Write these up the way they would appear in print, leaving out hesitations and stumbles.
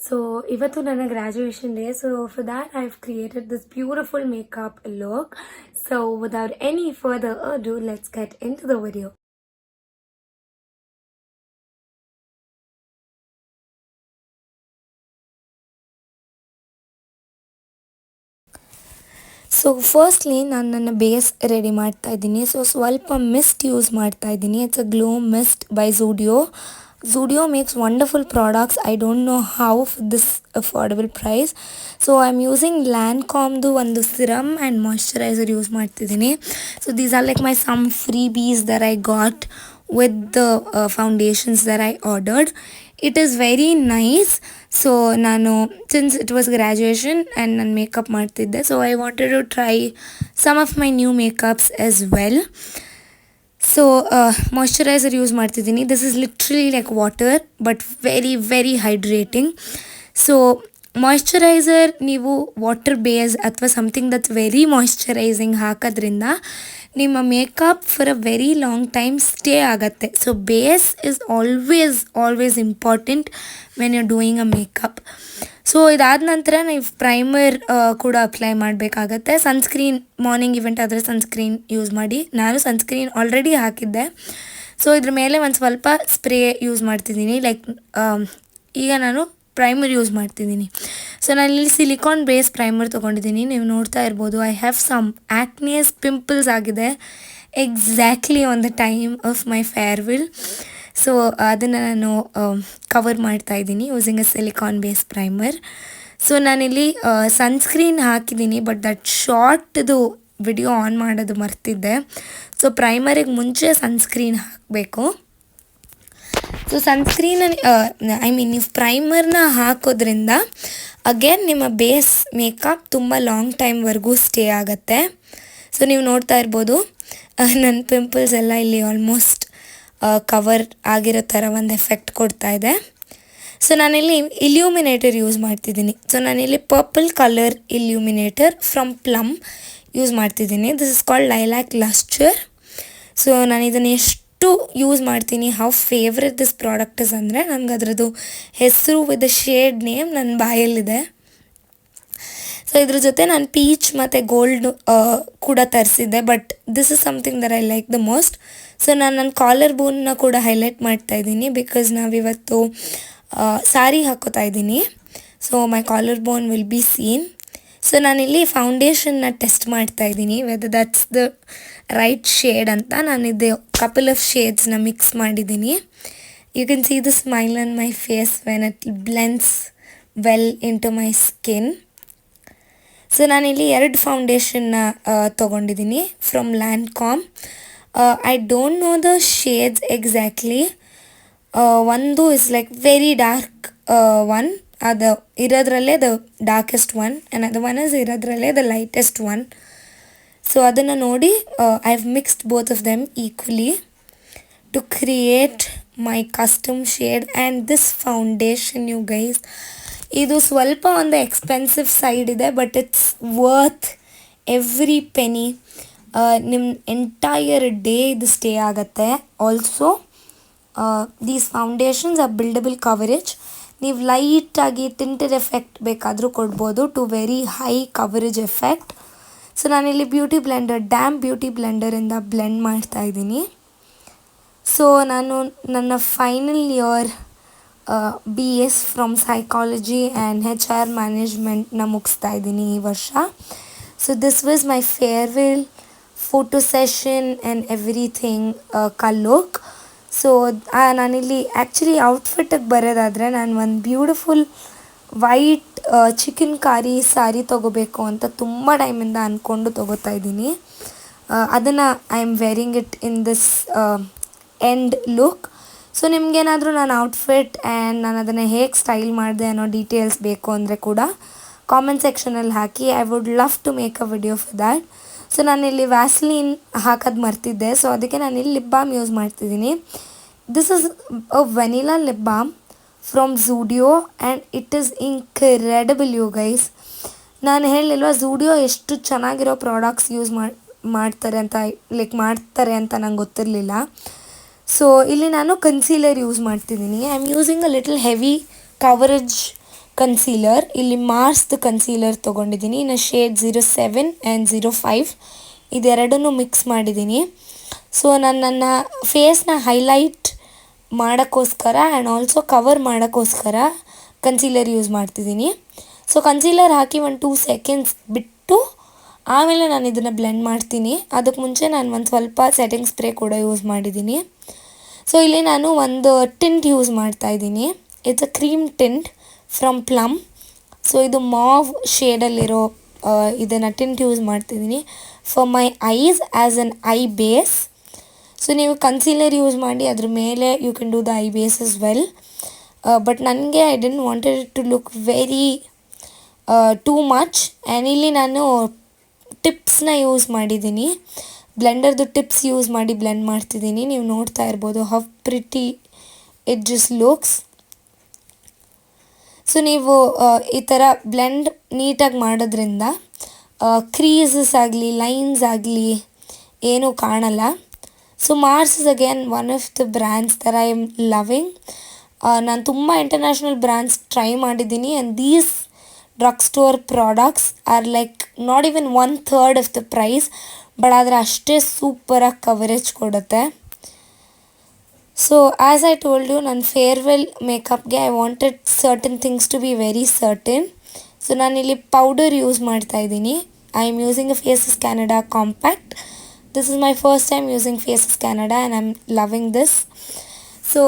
So ಇವತ್ತು ನನ್ನ graduation day. So for that I have created this beautiful makeup look. So without any further ado, let's get into the video. So firstly ನಾನು ನನ್ನ base ready ಮಾಡ್ತಾ ಇದ್ದೀನಿ. So ಸ್ವಲ್ಪ mist use ಮಾಡ್ತಾ ಇದ್ದೀನಿ. It's a glow mist by Zudio makes wonderful products. I don't know how for this affordable price. So I'm using Lancome ಒಂದು serum and moisturizer use ಮಾಡ್ತಿದ್ದೀನಿ. So these are like my some freebies that I got with the foundations that I ordered. It is very nice. So ನಾನು since it was graduation and ನಾನು makeup ಮಾಡ್ತಿದ್ದೆ, so I wanted to try some of my new makeups as well. So moisturiser use ಮಾಡ್ತಿದ್ದೀನಿ. This is literally like water but very very hydrating. So moisturiser ನೀವು water base ಅಥವಾ something that's very moisturising ಹಾಕೋದ್ರಿಂದ ನಿಮ್ಮ makeup for a very long time stay ಆಗುತ್ತೆ. So base is always important when you doing a makeup. So ಇದಾದ ನಂತರ ನೀವು primer ಕೂಡ apply ಮಾಡಬೇಕಾಗತ್ತೆ. ಸನ್ಸ್ಕ್ರೀನ್ ಮಾರ್ನಿಂಗ್ ಇವೆಂಟ್ ಆದರೆ ಸನ್ಸ್ಕ್ರೀನ್ ಯೂಸ್ ಮಾಡಿ. ನಾನು ಸನ್ಸ್ಕ್ರೀನ್ ಆಲ್ರೆಡಿ ಹಾಕಿದ್ದೆ. ಸೊ ಇದ್ರ ಮೇಲೆ ಒಂದು ಸ್ವಲ್ಪ ಸ್ಪ್ರೇ ಯೂಸ್ ಮಾಡ್ತಿದ್ದೀನಿ. ಲೈಕ್ ಈಗ ನಾನು ಪ್ರೈಮರ್ ಯೂಸ್ ಮಾಡ್ತಿದ್ದೀನಿ. ಸೊ ನಾನಿಲ್ಲಿ ಸಿಲಿಕಾನ್ ಬೇಸ್ ಪ್ರೈಮರ್ ತೊಗೊಂಡಿದ್ದೀನಿ. ನೀವು ನೋಡ್ತಾ ಇರ್ಬೋದು, ಐ ಹ್ಯಾವ್ ಸಮ್ ಆ್ಯಕ್ನಿಯಸ್ ಪಿಂಪಲ್ಸ್ ಆಗಿದೆ exactly on the time of my farewell. So ಅದನ್ನು ನಾನು ಕವರ್ ಮಾಡ್ತಾಯಿದ್ದೀನಿ using a silicon base primer. So ನಾನಿಲ್ಲಿ ಸನ್ಸ್ಕ್ರೀನ್ ಹಾಕಿದ್ದೀನಿ, ಬಟ್ ದಟ್ ಶಾರ್ಟ್ದು ವಿಡಿಯೋ ಆನ್ ಮಾಡೋದು ಮರ್ತಿದ್ದೆ. ಸೊ ಪ್ರೈಮರಿಗೆ ಮುಂಚೆ ಸನ್ಸ್ಕ್ರೀನ್ ಹಾಕಬೇಕು. ಸೊ ಸನ್ಸ್ಕ್ರೀನನ್ನು ನೀವು ಪ್ರೈಮರ್ನ ಹಾಕೋದ್ರಿಂದ ಅಗೇನ್ ನಿಮ್ಮ ಬೇಸ್ ಮೇಕಪ್ ತುಂಬ ಲಾಂಗ್ ಟೈಮ್ವರೆಗೂ ಸ್ಟೇ ಆಗುತ್ತೆ. ಸೊ ನೀವು ನೋಡ್ತಾ ಇರ್ಬೋದು, ನನ್ನ ಪಿಂಪಲ್ಸ್ ಎಲ್ಲ ಇಲ್ಲಿ ಆಲ್ಮೋಸ್ಟ್ ಕವರ್ ಆಗಿರೋ ಥರ ಒಂದು ಎಫೆಕ್ಟ್ ಕೊಡ್ತಾ ಇದೆ. ಸೊ ನಾನಿಲ್ಲಿ ಇಲ್ಯೂಮಿನೇಟರ್ ಯೂಸ್ ಮಾಡ್ತಿದ್ದೀನಿ. ಸೊ ನಾನಿಲ್ಲಿ purple colour illuminator from Plum use ಮಾಡ್ತಿದ್ದೀನಿ. This is called lilac lustre. So ನಾನು ಇದನ್ನು ಎಷ್ಟು ಯೂಸ್ ಮಾಡ್ತೀನಿ, how favourite this product is ಅಂದರೆ, ನನಗೆ ಅದರದ್ದು ಹೆಸರು ವಿತ್ ದ ಶೇಡ್ ನೇಮ್ ನನ್ನ ಬಾಯಲ್ಲಿದೆ. ಸೊ ಇದ್ರ ಜೊತೆ ನಾನು ಪೀಚ್ ಮತ್ತು ಗೋಲ್ಡ್ ಕೂಡ ತರಿಸಿದ್ದೆ, but this is something that I like the most. So ನಾನು ನನ್ನ ಕಾಲರ್ ಬೋನ್ನ ಕೂಡ ಹೈಲೈಟ್ ಮಾಡ್ತಾಯಿದ್ದೀನಿ, ಬಿಕಾಸ್ ನಾವಿವತ್ತು ಸಾರಿ ಹಾಕೋತಾ ಇದ್ದೀನಿ. So my collarbone will be seen. So ನಾನಿಲ್ಲಿ ಫೌಂಡೇಶನ್ನ ಟೆಸ್ಟ್ ಮಾಡ್ತಾಯಿದ್ದೀನಿ whether that's the right shade ಅಂತ. ನಾನಿದು ಕಪಲ್ ಆಫ್ ಶೇಡ್ಸ್ನ ಮಿಕ್ಸ್ ಮಾಡಿದ್ದೀನಿ. You can see the smile on my face when it blends well into my skin. So ನಾನಿಲ್ಲಿ 2 ಫೌಂಡೇಶನ್ನ ತೊಗೊಂಡಿದ್ದೀನಿ from Lancome. I don't know the shades exactly. ಒಂದು is like very dark one, ಅದು ಇರೋದ್ರಲ್ಲೇ the darkest one, and ಅದು one is ಇರೋದ್ರಲ್ಲೇ the lightest one. So ಅದನ್ನು ನೋಡಿ I have mixed both of them equally to create my custom shade. And this foundation you guys, ಇದು ಸ್ವಲ್ಪ ಒಂದು expensive side ಇದೆ, but it's worth every penny. ನಿಮ್ಮ entire day ಇದು stay ಆಗುತ್ತೆ. Also these foundations are buildable coverage. ನೀವು ಲೈಟಾಗಿ tinted effect ಬೇಕಾದರೂ ಕೊಡ್ಬೋದು to very high coverage effect. So ನಾನಿಲ್ಲಿ ಬ್ಯೂಟಿ ಬ್ಲೆಂಡರಿಂದ ಬ್ಲೆಂಡ್ ಮಾಡ್ತಾಯಿದ್ದೀನಿ. ಸೊ ನಾನು ನನ್ನ final year BS from psychology and HR ಮ್ಯಾನೇಜ್ಮೆಂಟ್ನ ಮುಗಿಸ್ತಾ ಇದ್ದೀನಿ ಈ ವರ್ಷ. So this was my farewell photo session and everything ಕಲ್ಲುಕ್. ಸೊ ನಾನಿಲ್ಲಿ ಆ್ಯಕ್ಚುಲಿ ಔಟ್ಫಿಟ್ಟಿಗೆ ಬರೋದಾದರೆ ನಾನು ಒಂದು ಬ್ಯೂಟಿಫುಲ್ ವೈಟ್ ಚಿಕನ್ ಕಾರಿ ಸಾರಿ ತೊಗೋಬೇಕು ಅಂತ ತುಂಬ ಟೈಮಿಂದ ಅಂದ್ಕೊಂಡು ತೊಗೋತಾ ಇದ್ದೀನಿ. ಅದನ್ನು I am wearing it in this end look. So ನಿಮಗೇನಾದರೂ ನಾನು ಔಟ್ಫಿಟ್ ಆ್ಯಂಡ್ ನಾನು ಅದನ್ನು ಹೇಗೆ ಸ್ಟೈಲ್ ಮಾಡಿದೆ ಅನ್ನೋ ಡೀಟೇಲ್ಸ್ ಬೇಕು ಅಂದರೆ ಕೂಡ ಕಾಮೆಂಟ್ ಸೆಕ್ಷನಲ್ಲಿ ಹಾಕಿ. I would love to make a video for that. So ನಾನಿಲ್ಲಿ ವ್ಯಾಸ್ಲೀನ್ ಹಾಕೋದು ಮರ್ತಿದ್ದೆ, ಸೊ ಅದಕ್ಕೆ ನಾನಿಲ್ಲಿ ಲಿಪ್ ಬಾಮ್ ಯೂಸ್ ಮಾಡ್ತಿದ್ದೀನಿ. This is a vanilla lip balm from Zudio and it is incredible you guys. ನಾನು ಹೇಳಿಲ್ವ Zudio ಎಷ್ಟು ಚೆನ್ನಾಗಿರೋ ಪ್ರಾಡಕ್ಟ್ಸ್ ಯೂಸ್ ಮಾಡ್ತಾರೆ ಅಂತ ನಂಗೆ ಗೊತ್ತಿರಲಿಲ್ಲ. ಸೊ ಇಲ್ಲಿ ನಾನು ಕನ್ಸೀಲರ್ ಯೂಸ್ ಮಾಡ್ತಿದ್ದೀನಿ. I am using a little heavy coverage concealer. ಇಲ್ಲಿ ಮಾರ್ಸ್ದು ಕನ್ಸೀಲರ್ ತೊಗೊಂಡಿದ್ದೀನಿ. ಇನ್ನು ಶೇಡ್ 07 ಆ್ಯಂಡ್ 05 ಇದೆರಡನ್ನೂ ಮಿಕ್ಸ್ ಮಾಡಿದ್ದೀನಿ. ಸೊ ನಾನು ನನ್ನ ಫೇಸ್ನ ಹೈಲೈಟ್ ಮಾಡೋಕ್ಕೋಸ್ಕರ ಆ್ಯಂಡ್ ಆಲ್ಸೋ ಕವರ್ ಮಾಡೋಕ್ಕೋಸ್ಕರ ಕನ್ಸೀಲರ್ ಯೂಸ್ ಮಾಡ್ತಿದ್ದೀನಿ. ಸೊ ಕನ್ಸೀಲರ್ ಹಾಕಿ ಒಂದು 2 ಸೆಕೆಂಡ್ಸ್ ಬಿಟ್ಟು ಆಮೇಲೆ ನಾನು ಇದನ್ನು ಬ್ಲೆಂಡ್ ಮಾಡ್ತೀನಿ. ಅದಕ್ಕೆ ಮುಂಚೆ ನಾನು ಒಂದು ಸ್ವಲ್ಪ ಸೆಟ್ಟಿಂಗ್ ಸ್ಪ್ರೇ ಕೂಡ ಯೂಸ್ ಮಾಡಿದ್ದೀನಿ. ಸೊ ಇಲ್ಲಿ ನಾನು ಒಂದು ಟಿಂಟ್ ಯೂಸ್ ಮಾಡ್ತಾಯಿದ್ದೀನಿ. It's a cream tint from Plum. So ಇದು ಮಾವ್ ಶೇಡಲ್ಲಿರೋ ಇದನ್ನು ಟಿಂಟ್ ಯೂಸ್ ಮಾಡ್ತಿದ್ದೀನಿ for my eyes as an eye base. So ನೀವು ಕನ್ಸೀಲರ್ ಯೂಸ್ ಮಾಡಿ ಅದ್ರ ಮೇಲೆ you can do the eye base as well. But ನನಗೆ I didn't wanted it to look very too much. And ಇಲ್ಲಿ ನಾನು ಟಿಪ್ಸ್ನ use ಮಾಡಿದ್ದೀನಿ. ಬ್ಲೆಂಡರ್ದು ಟಿಪ್ಸ್ ಯೂಸ್ ಮಾಡಿ ಬ್ಲೆಂಡ್ ಮಾಡ್ತಿದ್ದೀನಿ. ನೀವು ನೋಡ್ತಾ ಇರ್ಬೋದು how pretty it just looks. So ನೀವು ಈ ಥರ ಬ್ಲೆಂಡ್ ನೀಟಾಗಿ ಮಾಡೋದ್ರಿಂದ ಕ್ರೀಸಸ್ ಆಗಲಿ ಲೈನ್ಸ್ ಆಗಲಿ ಏನೂ ಕಾಣಲ್ಲ. So Mars is again one of the brands that I am loving. ನಾನು ತುಂಬ ಇಂಟರ್ನ್ಯಾಷನಲ್ ಬ್ರ್ಯಾಂಡ್ಸ್ ಟ್ರೈ ಮಾಡಿದ್ದೀನಿ and these drug store products are like not even 1/3 of the price, but ಆದರೆ ಅಷ್ಟೇ ಸೂಪರಾಗಿ ಕವರೇಜ್ ಕೊಡುತ್ತೆ. So as I told you, ನನ್ನ farewell ಮೇಕಪ್ಗೆ I wanted certain things to be very certain. So ನಾನಿಲ್ಲಿ powder use ಮಾಡ್ತಾಯಿದ್ದೀನಿ. I am using a Faces Canada compact. This is my first time using Faces Canada and I am loving this. So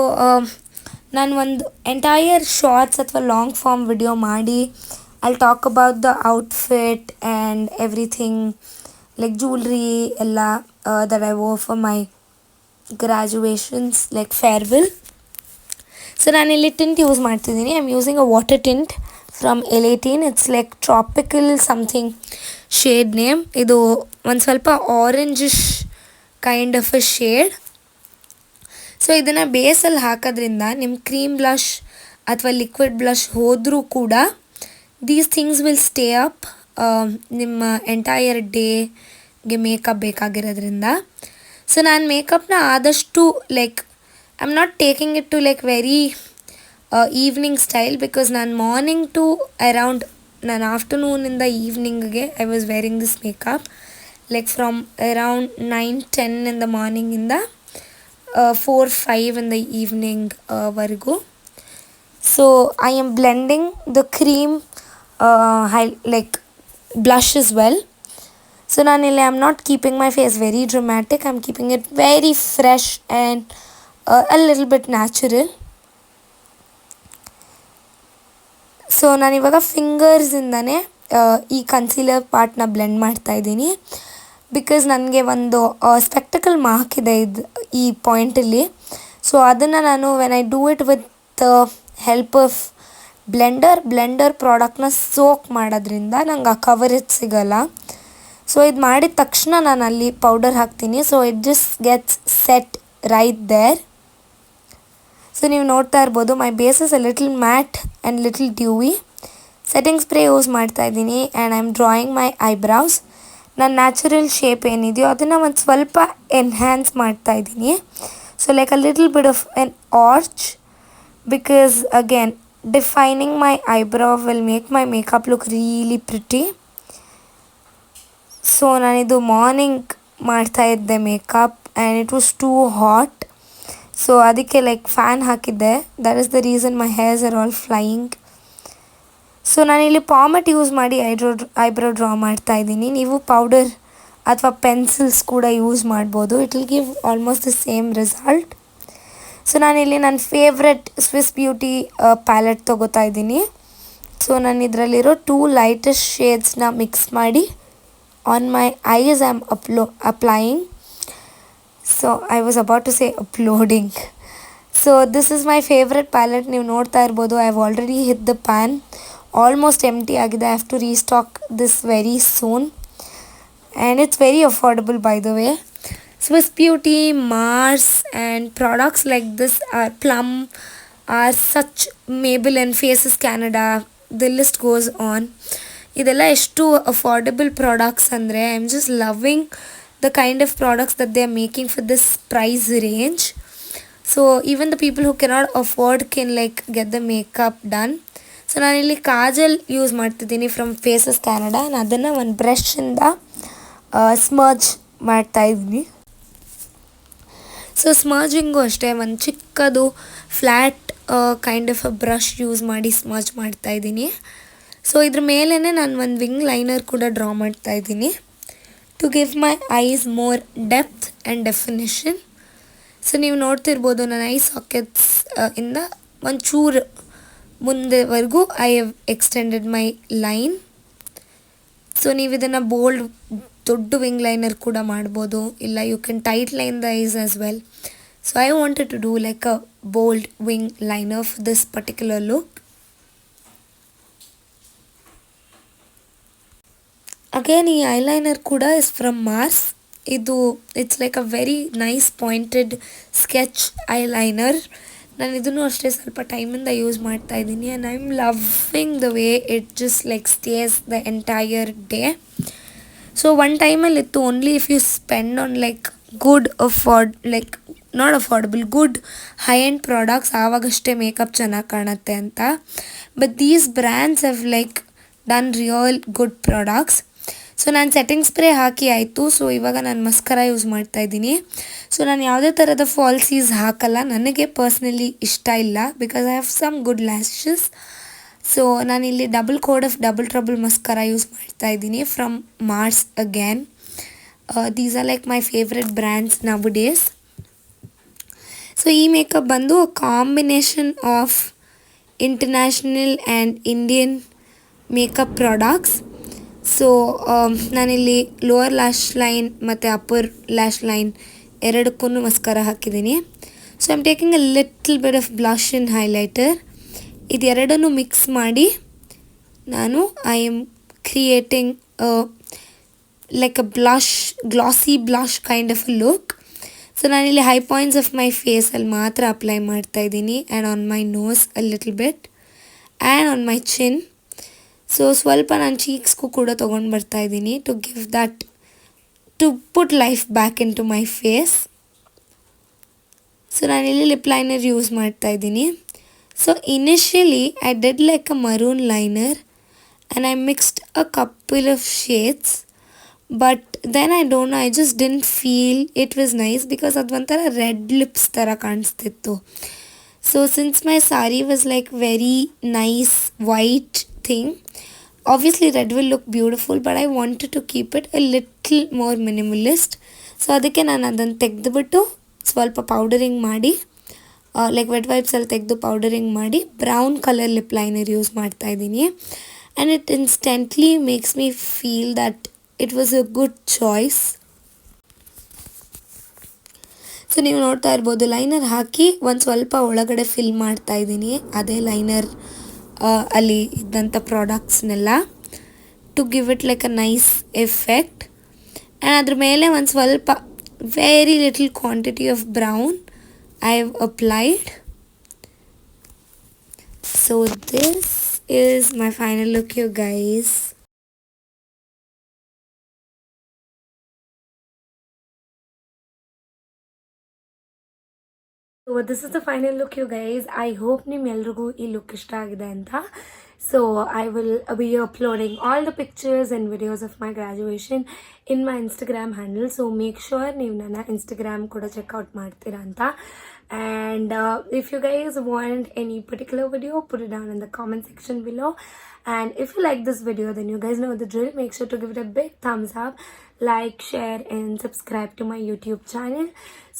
ನಾನು ಒಂದು entire shorts ಅಥವಾ long form video ಮಾಡಿ I'll talk about the outfit and everything like jewelry ಎಲ್ಲ that I wore for my graduations like farewell. So ನಾನಿಲ್ಲಿ tint use ಮಾಡ್ತಿದ್ದೀನಿ. I am using a water tint from L18. It's like tropical something shade name. ಇದು ಒಂದು ಸ್ವಲ್ಪ orangish kind of a shade. So ಇದನ್ನು ಬೇಸಲ್ಲಿ ಹಾಕೋದ್ರಿಂದ ನಿಮ್ಮ cream blush ಅಥವಾ ಲಿಕ್ವಿಡ್ ಬ್ಲಷ್ ಹೋದರೂ ಕೂಡ these things will stay up ನಿಮ್ಮ ಎಂಟೈರ್ ಡೇಗೆ ಮೇಕಪ್ ಬೇಕಾಗಿರೋದ್ರಿಂದ. ಸೊ ನಾನು ಮೇಕಪ್ನ ಆದಷ್ಟು like I am not taking it to like very evening style, because ನಾನು ಮಾರ್ನಿಂಗ್ ಟು ಅರೌಂಡ್ ನಾನು ಆಫ್ಟರ್ನೂನಿಂದ ಈವ್ನಿಂಗ್ಗೆ I was wearing this makeup like from around 9-10 in the ಮಾರ್ನಿಂಗಿಂದ 4-5 ಇನ್ ದ ಈವ್ನಿಂಗ್ ವರೆಗೂ. So I am blending the cream like blush as well. So nanile I'm not keeping my face very dramatic. I'm keeping it very fresh and a little bit natural. So ನಾನಿವಾಗ ಫಿಂಗರ್ಸಿಂದನೇ ಈ concealer ಪಾರ್ಟ್ನ blend ಮಾಡ್ತಾ ಇದ್ದೀನಿ. Because ನನಗೆ ಒಂದು spectacle mark ಇದೆ ಇದು ಈ ಪಾಯಿಂಟಲ್ಲಿ. So ಅದನ್ನು ನಾನು when I do it with the help of Blender ಪ್ರಾಡಕ್ಟ್ನ ಸೋಕ್ ಮಾಡೋದ್ರಿಂದ ನಂಗೆ ಆ ಕವರೇಜ್ ಸಿಗೋಲ್ಲ. ಸೊ ಇದು ಮಾಡಿದ ತಕ್ಷಣ ನಾನು ಅಲ್ಲಿ ಪೌಡರ್ ಹಾಕ್ತೀನಿ. So it just gets set right there. So ನೀವು ನೋಡ್ತಾ ಇರ್ಬೋದು my base is a little matte and little dewy. Setting spray use ಮಾಡ್ತಾಯಿದ್ದೀನಿ and I am drawing my eyebrows. ನನ್ನ ನ್ಯಾಚುರಲ್ ಶೇಪ್ ಏನಿದೆಯೋ ಅದನ್ನು ಒಂದು ಸ್ವಲ್ಪ ಎನ್ಹ್ಯಾನ್ಸ್ ಮಾಡ್ತಾಯಿದ್ದೀನಿ. So like a little bit of an arch, because again defining my eyebrow will make my makeup look really pretty. So ನಾನಿದು morning ಮಾಡ್ತಾ ಇದ್ದೆ makeup and it was too hot. So ಅದಕ್ಕೆ like fan ಹಾಕಿದ್ದೆ. That is the reason my hairs are all flying. So ನಾನಿಲ್ಲಿ pomade use ಮಾಡಿ eyebrow draw ಮಾಡ್ತಾ ಇದ್ದೀನಿ. ನೀವು ಪೌಡರ್ ಅಥವಾ ಪೆನ್ಸಿಲ್ಸ್ ಕೂಡ ಯೂಸ್ ಮಾಡ್ಬೋದು. It will give almost the same result. So ನಾನಿಲ್ಲಿ ನನ್ನ ಫೇವ್ರೆಟ್ ಸ್ವಿಸ್ ಬ್ಯೂಟಿ ಪ್ಯಾಲೆಟ್ ತೊಗೋತಾ ಇದ್ದೀನಿ. ಸೊ ನಾನು ಇದರಲ್ಲಿರೋ 2 ಲೈಟೆಸ್ಟ್ ಶೇಡ್ಸ್ನ ಮಿಕ್ಸ್ ಮಾಡಿ on my eyes I am applying. So I was about to say uploading. So this is my favourite palette. ನೀವು ನೋಡ್ತಾ ಇರ್ಬೋದು I have already hit the pan. Almost empty ಆಗಿದೆ. I have to restock this very soon and it's very affordable by the way. Swiss Beauty, Mars and products like this are Plum, are such Maybelline, Faces Canada, the list goes on. ಇದೆಲ್ಲ ಎಷ್ಟು affordable products ಅಂದರೆ I am just loving the kind of products that they are making for this price range. So even the people who cannot afford can like get the makeup done. So ನಾನಿಲ್ಲಿ kajal use ಮಾಡ್ತಿದ್ದೀನಿ from Faces Canada. ನಾನು ಅದನ್ನು ಒಂದು ಬ್ರಷಿಂದ smudge ಮಾಡ್ತಾಯಿದ್ದೀನಿ. So ಸ್ಮರ್ಜಿಂಗು ಅಷ್ಟೇ ಒಂದು ಚಿಕ್ಕದು flat kind of a brush use ಮಾಡಿ ಸ್ಮರ್ಜ್ ಮಾಡ್ತಾಯಿದ್ದೀನಿ. ಸೊ ಇದ್ರ ಮೇಲೇ ನಾನು ಒಂದು ವಿಂಗ್ ಲೈನರ್ ಕೂಡ ಡ್ರಾ ಮಾಡ್ತಾಯಿದ್ದೀನಿ to give my eyes more depth and definition. So ನೀವು ನೋಡ್ತಿರ್ಬೋದು ನನ್ನ ಐ ಸಾಕೆಟ್ಸ್ ಇಂದ ಒಂಚೂರು ಮುಂದೆವರೆಗೂ I have extended my line. So ನೀವು ಇದನ್ನು ಬೋಲ್ಡ್ ದೊಡ್ಡ ವಿಂಗ್ ಲೈನರ್ ಕೂಡ ಮಾಡ್ಬೋದು, ಇಲ್ಲ you can tight line the eyes as well. So I wanted to do like a bold wing liner for this particular look. Again ಈ eyeliner ಕೂಡ is from Mars. ಇದು it's like a very nice pointed sketch eyeliner. ನಾನು ಇದನ್ನು ಅಷ್ಟೇ ಸ್ವಲ್ಪ ಟೈಮಿಂದ use ಮಾಡ್ತಾ ಇದ್ದೀನಿ and I am loving the way it just like stays the entire day. So one ಟೈಮಲ್ಲಿ ಇತ್ತು only if you spend on like good not affordable good high end products ಆವಾಗಷ್ಟೇ ಮೇಕಪ್ ಚೆನ್ನಾಗಿ ಕಾಣುತ್ತೆ ಅಂತ. But these brands have like done real good products. So ನಾನು setting spray ಹಾಕಿ ಆಯಿತು. So ಇವಾಗ ನಾನು ಮಸ್ಕರ ಯೂಸ್ ಮಾಡ್ತಾಯಿದ್ದೀನಿ. ಸೊ ನಾನು ಯಾವುದೇ ಥರದ ಫಾಲ್ಸೀಸ್ ಹಾಕಲ್ಲ, ನನಗೆ ಪರ್ಸ್ನಲಿ ಇಷ್ಟ ಇಲ್ಲ because I have some good lashes. So ನಾನಿಲ್ಲಿ double coat of double trouble mascara use ಮಾಡ್ತಾಯಿದ್ದೀನಿ from Mars again. These are like my favourite brands nowadays. So ಈ ಮೇಕಪ್ ಬಂದು combination of international and Indian makeup products. So ನಾನಿಲ್ಲಿ lower lash line ಮತ್ತು upper lash line ಎರಡಕ್ಕೂ mascara ಹಾಕಿದ್ದೀನಿ. So I am taking a little bit of blush and highlighter. ಇದೆರಡನ್ನು mix ಮಾಡಿ ನಾನು I am creating like a blush, glossy blush kind of a look. So ನಾನಿಲ್ಲಿ high points of my ಫೇಸಲ್ಲಿ ಮಾತ್ರ apply ಮಾಡ್ತಾಯಿದ್ದೀನಿ and on my nose a little bit and on my chin. So ಸ್ವಲ್ಪ ನಾನು ಚೀಕ್ಸ್ಗೂ ಕೂಡ ತೊಗೊಂಡು ಬರ್ತಾಯಿದ್ದೀನಿ to give that, to put life back into my face. So ನಾನಿಲ್ಲಿ ಲಿಪ್ ಲೈನರ್ ಯೂಸ್ ಮಾಡ್ತಾಯಿದ್ದೀನಿ. So initially I did like a maroon liner and I mixed a couple of shades. But then I don't know, I just didn't feel it was nice because ಅದು ಒಂಥರ red lips ಥರ ಕಾಣಿಸ್ತಿತ್ತು. So since my sari was like very nice white thing, obviously red will look beautiful but I wanted to keep it a little more minimalist. So ಅದಕ್ಕೆ ನಾನು ಅದನ್ನು ತೆಗೆದುಬಿಟ್ಟು ಸ್ವಲ್ಪ ಪೌಡರಿಂಗ್ ಮಾಡಿ ಲೈಕ್ ವೆಟ್ ವೈಪ್ಸಲ್ಲಿ ತೆಗೆದು ಪೌಡರಿಂಗ್ ಮಾಡಿ brown colour lip liner use ಮಾಡ್ತಾಯಿದ್ದೀನಿ and it instantly makes me feel that it was a good choice. So ನೀವು ನೋಡ್ತಾ ಇರ್ಬೋದು ಲೈನರ್ ಹಾಕಿ ಒಂದು ಸ್ವಲ್ಪ ಒಳಗಡೆ ಫಿಲ್ ಮಾಡ್ತಾಯಿದ್ದೀನಿ ಅದೇ ಲೈನರ್ ಅಲ್ಲಿ ಇದ್ದಂಥ ಪ್ರಾಡಕ್ಟ್ಸ್ನೆಲ್ಲ to give it like a nice effect. And ಅದ್ರ ಮೇಲೆ ಒಂದು ಸ್ವಲ್ಪ very little quantity of brown I have applied. So this is my final look you guys. So this is the final look you guys. I hope ನಿಮ್ಮೆಲ್ರಿಗೂ ಈ look ಇಷ್ಟ ಆಗಿದೆ ಅಂತ. So I will be uploading all the pictures and videos of my graduation in my Instagram handle. So make sure ನೀವು ನನ್ನ Instagram ಕೂಡ checkout ಮಾಡ್ತೀರಾ ಅಂತ. And if you guys want any particular video, put it down in the comment section below. And if you like this video, then you guys know the drill. Make sure to give it a big thumbs up, like, share and subscribe to my YouTube channel.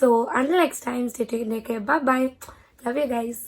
So until next time, stay tuned. Take care. Bye bye. Love you guys.